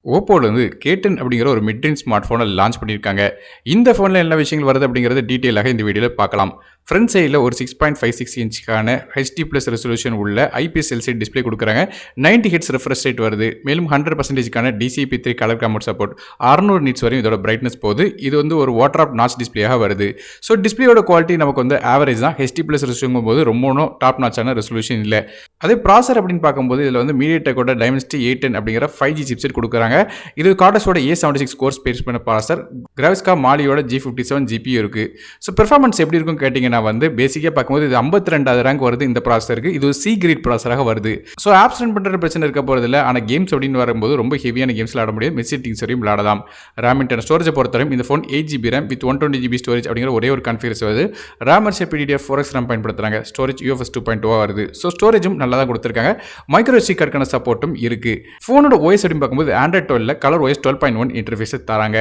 ஓப்போலேருந்து K10 அப்படிங்கிற ஒரு mid range smart ஃபோனை லான்ச் பண்ணியிருக்காங்க. இந்த ஃபோனில என்ன விஷயங்கள் வருது அப்படிங்கிறத டீட்டெயிலாக இந்த வீடியோல பார்க்கலாம். ஃப்ரண்ட் சைடில ஒரு 6.56 இன்ச்சுக்கான HD+ ரெசல்யூஷன் உள்ள IPS LCD டிஸ்ப்ளே குடுக்குறாங்க. 90 ஹெர்ட்ஸ் ரிஃப்ரெஷ் ரேட் வருது. மேலும் 100%க்கான DCI-P3 கலர் கமோட் சப்போர்ட். 600 நிட்ஸ் வரையும் இதோட பிரைட்னஸ் போகுது. இது வந்து ஒரு வாட்டர் ஆஃப் நாட்ச் டிஸ்ப்ளேயாக வருது. ஸோ டிஸ்ப்ளேயோட குவாலிட்டி நமக்கு வந்து ஆவரேஜ் தான். HD+ ரெசல்யூஷன் போது ரொம்ப ஒன்றும் டாப் நாச்சான ரெசல்யூஷன் இல்ல. அதே ப்ராசர் அப்படின்னு பார்க்கும்போது இதில் வந்து MediaTekோட Dimensity 810 அப்படிங்கிற 5G சிப்செட் கொடுக்குறாங்க. இது கார்டஸோட A76 கோர் ஸ்பேஸ் பண்ண ப்ராசர், கிராவிஸ்கா மாலியோட G57 GPU இருக்கு. ஸோ பெர்ஃபார்மன்ஸ் எப்படி இருக்கும் கேட்டிங்கன்னா வந்து பேசிக்காக பார்க்கும்போது இது 52வது ரேங்க் வருது இந்த ப்ராசருக்கு. இது சி கிரேட் ப்ராசராக வருது. ஸோ ஆப்ஸ் ரன் பண்ணுற பிரச்சனை இருக்க போகிறதில்ல. ஆனால் கேம்ஸ் அப்படின்னு வரும்போது ரொம்ப ஹெவியான கேம்ஸ் விளாட முடியாது. மிட் செட்டிங்ஸ் வரையும் விளாடலாம். ரேம் இன்டர்னல் ஸ்டோரேஜை பொறுத்தவரையும் இந்த phone 8GB RAM with 120GB storage அப்படிங்கிற ஒரே ஒரு கன்ஃபிகரேஷன் வருது. ரேம் DDR4X RAM பயன்படுத்துறாங்க. ஸ்டோரேஜ் UFS 2.2 வருது. ஸோ ஸ்டோரேஜும் நல்லா தான் கொடுத்துருக்காங்க. மைக்ரோ SD கார்டுக்கான சப்போர்ட்டும் இருக்கு. ஃபோனோட OS அப்படின்னு பார்க்கும்போது Android 12ல கலர் OS 12.1 இன்டர்ஃபேஸ் தராங்க.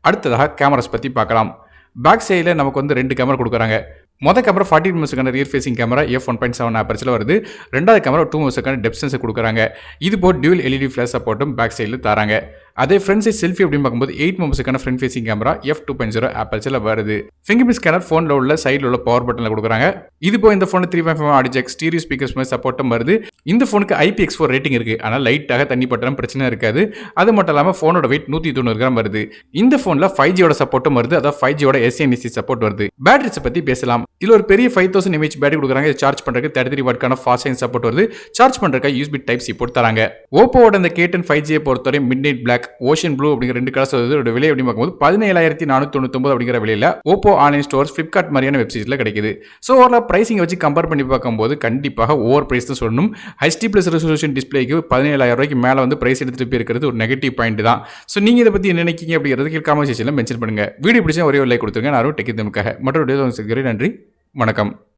அடுத்ததாக கேமராஸ் பற்றி பார்க்கலாம். பேக் சைடில் நமக்கு வந்து 2 கேமரா கொடுக்குறாங்க. மொதல் camera 40 mm rear facing camera f1.7 ஆப்பர்ச்சரில் வருது. ரெண்டாவது கேமரா 2 mm டெப்த் சென்சர் கொடுக்குறாங்க. இது போல் டியூல் LED ஃபிளாஷ் சப்போர்ட்டும் பேக் சைடில் தராங்க. அதே ஃப்ரண்ட் சைட் செல்ஃபி அப்படின்னு பார்க்கும்போது 8 mm front facing camera f2.0 ஆப்பர்ச்சரில் வருது. ஃபிங்கர் பிரிண்ட் ஸ்கேனர் ஃபோனில் உள்ள சைடில் உள்ள பவர் பட்டனில் கொடுக்குறாங்க. இது போல் இந்த ஃபோனில் 3.5 ஆடியோ ஜாக், ஸ்டீரியோ ஸ்பீக்கர்ஸ் மாதிரி சப்போர்ட்டும் வருது. இந்த ஃபோனுக்கு IPX4 ரேட்டிங் இருக்குது. ஆனால் லைட்டாக தண்ணி பட்டாலும் பிரச்சனை இருக்காது. அது மட்டும் இல்லாமல் ஃபோனோட வெயிட் 190 கிராம் வருது. இந்த ஃபோனில் 5Gயோட சப்போர்ட்டும் வருது. அதாவது 5Gயோட SNEC சப்போர்ட் வருது. பேட்டரிஸை பற்றி பேசலாம். இதில் ஒரு பெரிய 5000 mAh பேட்டரி கொடுக்குறாங்க. இது சார்ஜ் பண்ணுறதுக்கு 33 வாட்க்கான ஃபாஸ்ட் சார்ஜிங் சப்போர்ட் வருது. சார்ஜ் பண்ணுறதுக்கு USB Type-C போர்ட் தராங்க. ஓப்போவோட இந்த K10 5G பொறுத்தவரை மிட்நைட் பிளாக், ஓஷன் ப்ளூ அப்படிங்கிற 2 கலர்ஸ் வருது. இதோட விலை அப்படின்னு பார்க்கும்போது 17,499 அப்படிங்கிற விலையில் ஓப்போ ஆன்லைன் ஸ்டோர்ஸ், ஃபிளிப்கார்ட் மாதிரியான வெப்சைட்ஸில் கிடைக்குது. ஸோ ஓவரால் பிரைசிங் வச்சு கம்பேர் பண்ணி பார்க்கும்போது கண்டிப்பாக ஓவர் பிரைஸ் தான் சொல்லணும். HD+ ரெசல்யூஷன் டிஸ்பிளேக்கு 17,000 ரூபாய்க்கு மேலே வந்து பிரைஸ் எடுத்துட்டு போயிருக்கிறது ஒரு நெகட்டிவ் பாயிண்ட் தான். ஸோ நீங்கள் இதை பற்றி என்ன நினைக்கிங்க அப்படிங்கிறது கீழே காமெண்ட் செக்ஷனில் மென்ஷன் பண்ணுங்க. வீடியோ பிடிச்சா ஒரே ஒரு லைக் கொடுத்துருங்க. நான் டெக் தமிழுக்காக மற்றொரு வீடியோ. நன்றி, வணக்கம்.